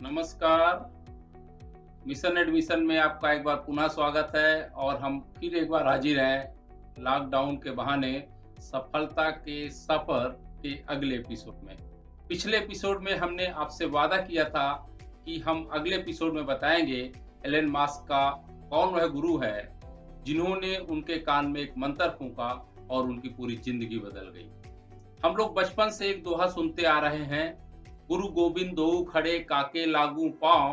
नमस्कार। Mission admission में आपका एक बार पुनः स्वागत है और हम फिर एक बार हाजिर हैं लॉकडाउन के बहाने सफलता के सफर के अगले एपिसोड में। पिछले एपिसोड में हमने आपसे वादा किया था कि हम अगले एपिसोड में बताएंगे एलन मस्क का कौन वह गुरु है जिन्होंने उनके कान में एक मंत्र फूंका और उनकी पूरी जिंदगी बदल गई। हम लोग बचपन से एक दोहा सुनते आ रहे हैं, गुरु गोविंद दोऊ खड़े काके लागू पांव,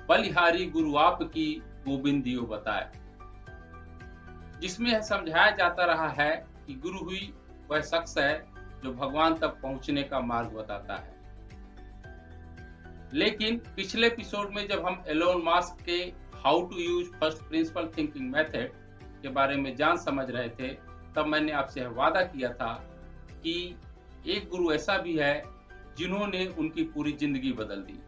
बलिहारी गुरु आपकी गोविंदियो बताए। जिसमें यह समझाया जाता रहा है कि गुरु ही वह शख्स है जो भगवान तक पहुंचने का मार्ग बताता है। लेकिन पिछले एपिसोड में जब हम एलोन मस्क के how to use first principle thinking method के बारे में जान समझ रहे थे, तब मैंने आपसे वादा किया था कि एक गुरु ऐसा भी है जिन्होंने उनकी पूरी जिंदगी बदल दी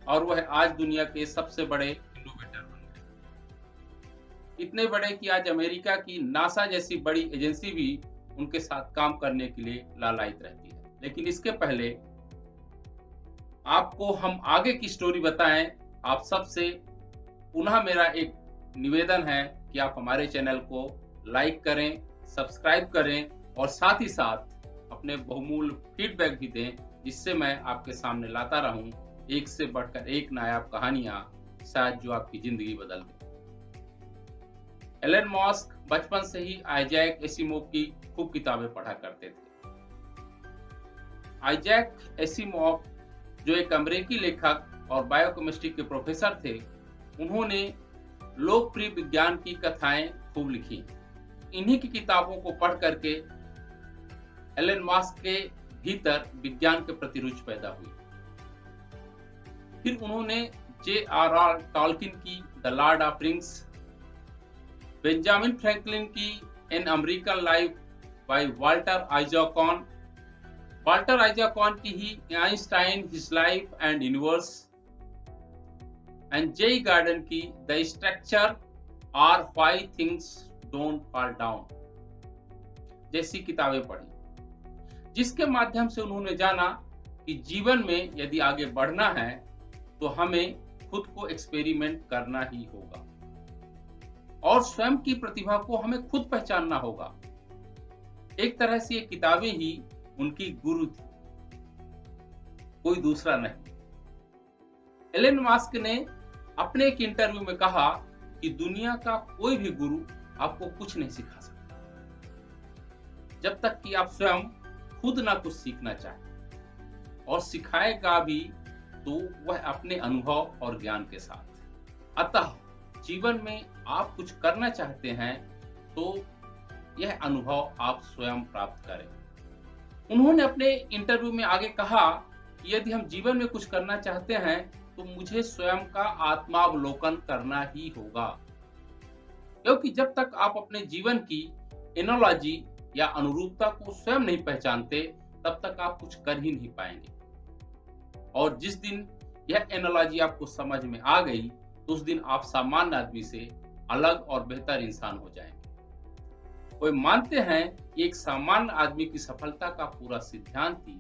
और वह आज दुनिया के सबसे बड़े इनोवेटर बन गए। इतने बड़े कि आज अमेरिका की नासा जैसी बड़ी एजेंसी भी उनके साथ काम करने के लिए लालायित रहती है। लेकिन इसके पहले आपको हम आगे की स्टोरी बताएं, आप सबसे पुनः मेरा एक निवेदन है कि आप हमारे चैनल को लाइक करें, सब्सक्राइब करें और साथ ही साथ अपने बहुमूल्य फीडबैक भी दें, जिससे मैं आपके सामने लाता रहूं एक से बढ़कर एक नायाब कहानियां, शायद जो आपकी जिंदगी बदल दे। एलन मस्क बचपन से ही आइजैक एसिमोव की खूब किताबें पढ़ा करते थे। आइजैक एसिमोव जो एक अमेरिकी लेखक और बायोकेमिस्ट्री के प्रोफेसर थे, उन्होंने लोकप्रिय विज्ञान की कथाएं खूब लिखी। इन्हीं की किताबों को पढ़ करके एलन मस्क के भीतर विज्ञान के प्रति रुचि पैदा हुई। फिर उन्होंने J.R.R. टॉल्किन की the Lord of Rings, Benjamin Franklin की an American life by Walter Isaacson की ही Einstein his life and universe and J Gordon की द स्ट्रक्चर और why things don't fall down जैसी किताबें पढ़ी, जिसके माध्यम से उन्होंने जाना कि जीवन में यदि आगे बढ़ना है तो हमें खुद को एक्सपेरिमेंट करना ही होगा और स्वयं की प्रतिभा को हमें खुद पहचानना होगा। एक तरह से ये किताबें ही उनकी गुरु थी, कोई दूसरा नहीं। एलन मस्क ने अपने एक इंटरव्यू में कहा कि दुनिया का कोई भी गुरु आपको कुछ नहीं सिखा सकता जब तक कि आप स्वयं खुद ना कुछ सीखना चाहे, और सिखाएगा भी तो वह अपने अनुभव और ज्ञान के साथ। अतः जीवन में आप कुछ करना चाहते हैं तो यह अनुभव आप स्वयं प्राप्त करें। उन्होंने अपने इंटरव्यू में आगे कहा कि यदि हम जीवन में कुछ करना चाहते हैं तो मुझे स्वयं का आत्मावलोकन करना ही होगा, क्योंकि जब तक आप अपने जीवन की एनोलॉजी या अनुरूपता को स्वयं नहीं पहचानते, तब तक आप कुछ कर ही नहीं पाएंगे। और जिस दिन यह एनोलॉजी आपको समझ में आ गई, तो उस दिन आप सामान्य आदमी से अलग और बेहतर इंसान हो जाएंगे। वे मानते हैं कि एक सामान्य आदमी की सफलता का पूरा सिद्धांत ही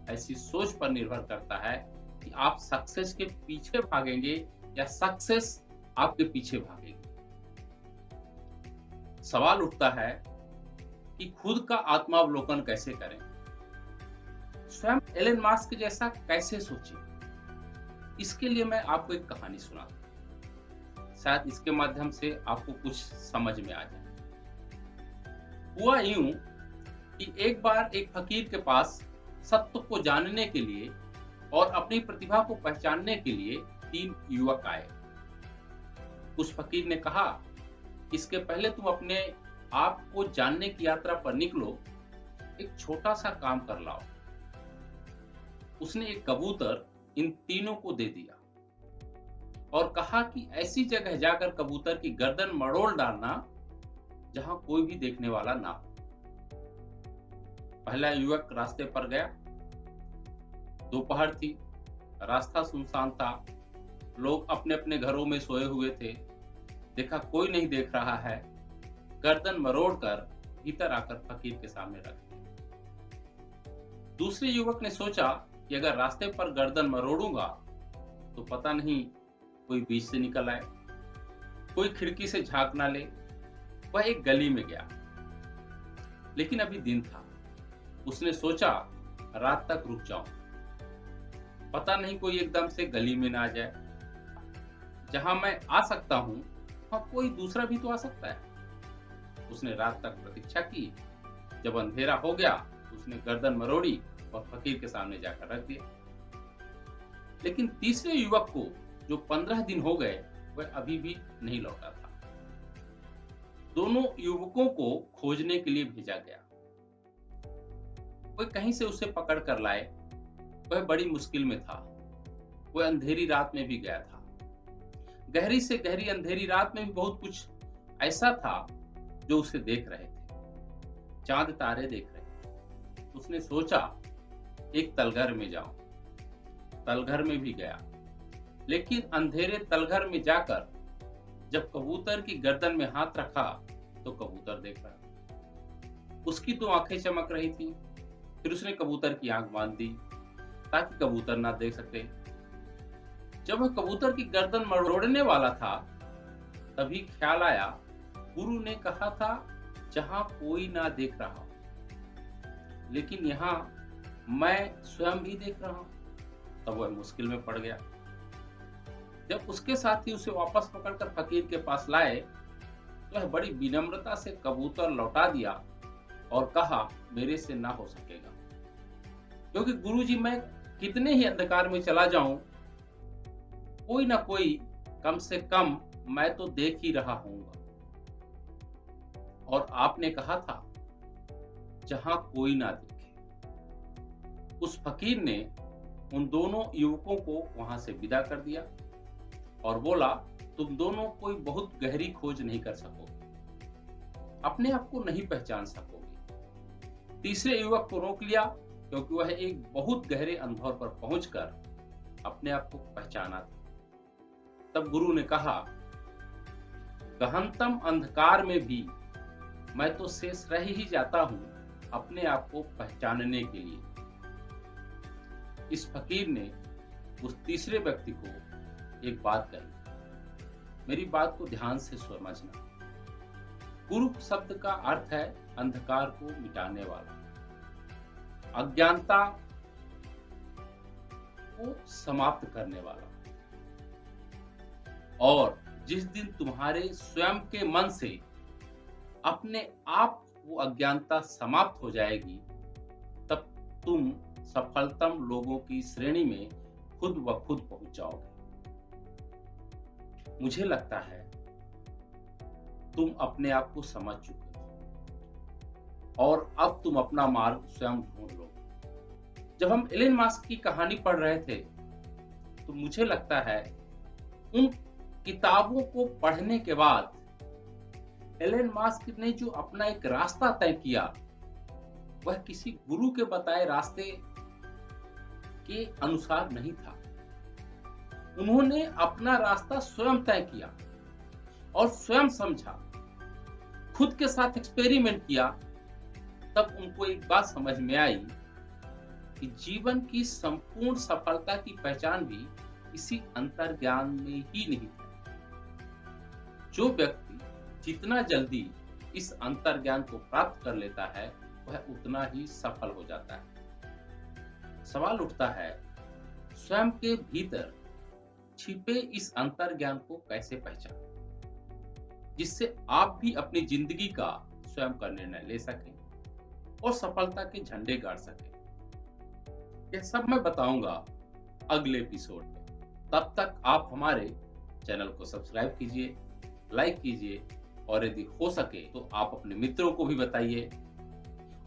ऐसी सोच पर निर्भर करता है कि आप सक्सेस के पीछे भागेंगे या सक्सेस आपके पीछे भागेगी। सवाल उठता है कि खुद का आत्मावलोकन कैसे करें, स्वयं एलन मस्क जैसा कैसे सोचें। इसके लिए मैं आपको एक कहानी सुनाता हूं, शायद इसके माध्यम से आपको कुछ समझ में आ जाए। हुआ यूं कि एक बार एक फकीर के पास सत्य को जानने के लिए और अपनी प्रतिभा को पहचानने के लिए 3 युवक आए। उस फकीर ने कहा, इसके पहले तुम अपने आप को जानने की यात्रा पर निकलो, एक छोटा सा काम कर लाओ। उसने एक कबूतर इन तीनों को दे दिया और कहा कि ऐसी जगह जाकर कबूतर की गर्दन मरोड़ डालना जहां कोई भी देखने वाला ना हो। पहला युवक रास्ते पर गया। दोपहर थी, रास्ता सुनसान था, लोग अपने अपने घरों में सोए हुए थे। देखा कोई नहीं देख रहा है, गर्दन मरोड़कर भीतर आकर फकीर के सामने रख दिया। दूसरे युवक ने सोचा कि अगर रास्ते पर गर्दन मरोड़ूंगा तो पता नहीं कोई बीच से निकल आए, कोई खिड़की से झांक ना ले। वह एक गली में गया, लेकिन अभी दिन था। उसने सोचा रात तक रुक जाऊं, पता नहीं कोई एकदम से गली में ना आ जाए। जहां मैं आ सकता हूं वहां कोई दूसरा भी तो आ सकता है। उसने रात तक प्रतीक्षा की। जब अंधेरा हो गया उसने गर्दन मरोड़ी और फकीर के सामने जाकर रख दिया। लेकिन तीसरे युवक को, जो 15 दिन हो गए, वह अभी भी नहीं लौटा था। दोनों युवकों को खोजने के लिए भेजा गया। कोई कहीं से उसे पकड़ कर लाए। वह बड़ी मुश्किल में था। वह अंधेरी रात में भी गया था। गहरी से गहरी अंधेरी रात में भी बहुत कुछ ऐसा था जो उसे देख रहे थे। चांद तारे देख रहे थे। उसने सोचा एक तलघर में जाऊं। तलघर में भी गया, लेकिन अंधेरे तलघर में जाकर जब कबूतर की गर्दन में हाथ रखा तो कबूतर देख रहा। उसकी तो आंखें चमक रही थी। फिर उसने कबूतर की आंख बांध दी ताकि कबूतर ना देख सके। जब वह कबूतर की गर्दन मरोड़ने वाला था, तभी ख्याल आया गुरु ने कहा था जहां कोई ना देख रहा हो, लेकिन यहाँ मैं स्वयं भी देख रहा हूं। तब वह मुश्किल में पड़ गया। जब उसके साथी उसे वापस पकड़कर फकीर के पास लाए तो वह बड़ी विनम्रता से कबूतर लौटा दिया और कहा मेरे से ना हो सकेगा, क्योंकि गुरुजी मैं कितने ही अंधकार में चला जाऊं, कोई ना कोई कम से कम मैं तो देख ही रहा हूंगा। और आपने कहा था जहां कोई ना देखे। उस फकीर ने उन दोनों युवकों को वहां से विदा कर दिया और बोला तुम दोनों कोई बहुत गहरी खोज नहीं कर सकोगे, अपने आप को नहीं पहचान सकोगे। तीसरे युवक को रोक लिया क्योंकि वह एक बहुत गहरे अनुभव पर पहुंचकर अपने आप को पहचाना था। तब गुरु ने कहा गहनतम अंधकार में भी मैं तो शेष रह ही जाता हूं अपने आप को पहचानने के लिए। इस फकीर ने उस तीसरे व्यक्ति को एक बात कही, मेरी बात को ध्यान से समझना। गुरु शब्द का अर्थ है अंधकार को मिटाने वाला, अज्ञानता को समाप्त करने वाला। और जिस दिन तुम्हारे स्वयं के मन से अपने आप वो अज्ञानता समाप्त हो जाएगी, तब तुम सफलतम लोगों की श्रेणी में खुद ब खुद पहुंच जाओगे। मुझे लगता है तुम अपने आप को समझ चुके हो और अब तुम अपना मार्ग स्वयं ढूंढ लो। जब हम एलन मस्क की कहानी पढ़ रहे थे तो मुझे लगता है उन किताबों को पढ़ने के बाद एलन मस्क ने जो अपना एक रास्ता तय किया, वह किसी गुरु के बताए रास्ते के अनुसार नहीं था। उन्होंने अपना रास्ता स्वयं तय किया और स्वयं समझा, खुद के साथ एक्सपेरिमेंट किया। तब उनको एक बात समझ में आई कि जीवन की संपूर्ण सफलता की पहचान भी इसी अंतर्ज्ञान में ही नहीं है। जो व्यक्ति जितना जल्दी इस अंतर्ज्ञान को प्राप्त कर लेता है, वह उतना ही सफल हो जाता है। सवाल उठता है, स्वयं के भीतर छिपे इस अंतर्ज्ञान को कैसे पहचानें, जिससे आप भी अपनी जिंदगी का स्वयं का निर्णय ले सकें और सफलता के झंडे गाड़ सकें। यह सब मैं बताऊंगा अगले एपिसोड में। तब तक आप हमारे चैनल को सब्सक्राइब कीजिए, लाइक कीजिए और यदि हो सके तो आप अपने मित्रों को भी बताइए।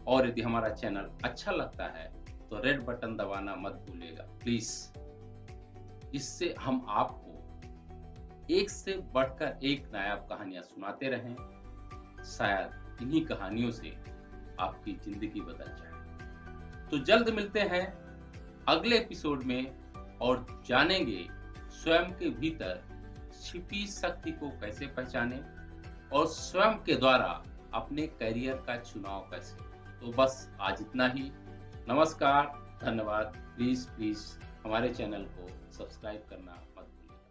और यदि हमारा चैनल अच्छा लगता है तो रेड बटन दबाना मत भूलिएगा प्लीज। इससे हम आपको एक से बढ़कर एक नायाब कहानियां सुनाते रहें। शायद इन्हीं कहानियों से आपकी जिंदगी बदल जाए। तो जल्द मिलते हैं अगले एपिसोड में और जानेंगे स्वयं के भीतर छिपी शक्ति को कैसे पहचाने और स्वयं के द्वारा अपने करियर का चुनाव कैसे। तो बस आज इतना ही। नमस्कार, धन्यवाद। प्लीज हमारे चैनल को सब्सक्राइब करना मत भूलिए।